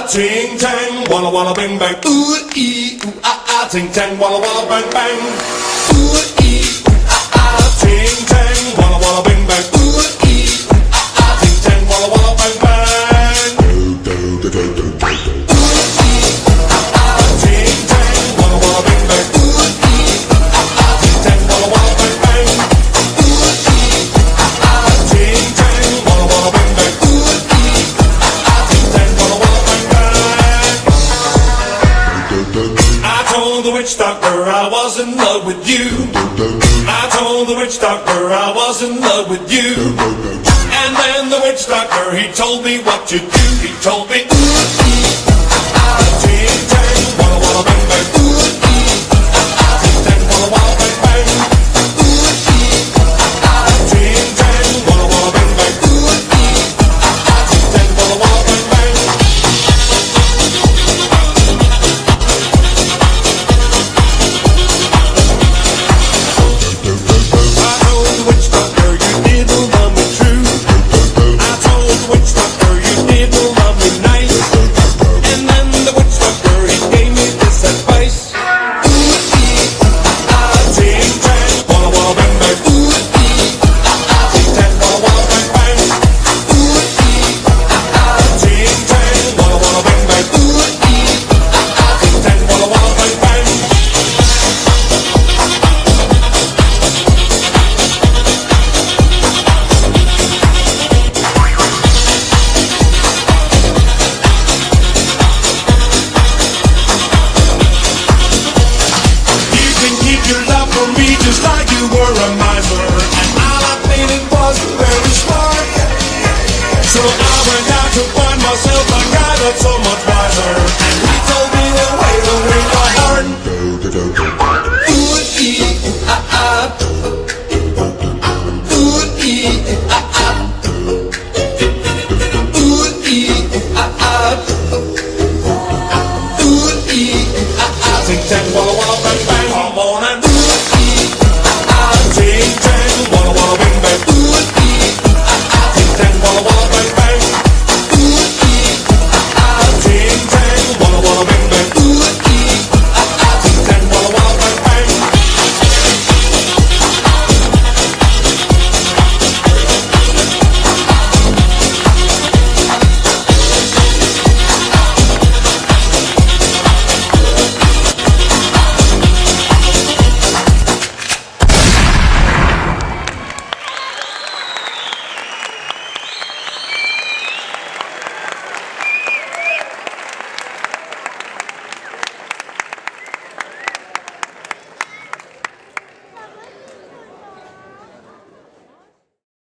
ting tang, walla walla bang bang. Ooh ee ooh ah, ting tang, walla walla bang bang. Ooh ee ooh ah, ting tang, walla walla bang bang. Ooh ee ooh ah, ting tang, walla walla bang bang. Ooh ee ooh ah, ting tang, walla walla bang bang. Ooh ee ooh ah, ting tang, walla walla bang bang. Ooh ee ooh ah, ting tang, walla walla bang bang. Ooh ee ooh ah, ting tang, walla walla bang bang. I told the witch doctor I was in love with you. I told the witch doctor I was in love with you. And then the witch doctor, he told me what to do. He told me, ooh, ee, ah, ting, tang, walla, walla, bang, bang. Ooh, ee, ah, ting, tang, walla, walla, bang, bang. Ooh, ee, ah, ting, tang, walla, walla, bang, bang. Ooh, ee, ah, ting, tang, walla, walla, bang, bang. I told the witch doctor you didn't love me true. I told the witch doctor you didn't love me nice. And then the witch doctor, he gave me this advice. Ooh ee ah, ting tang, walla walla bang bang. Ooh ee ah, ting tang, walla walla bang bang. Ooh ee ah, ting tang, walla walla bang bang. Ooh ee ah, ting tang, walla walla bang bang. You can keep your love for me just like you were a miser. And all I needed was very smart. So I went out to find myself a guy that's so much wiser.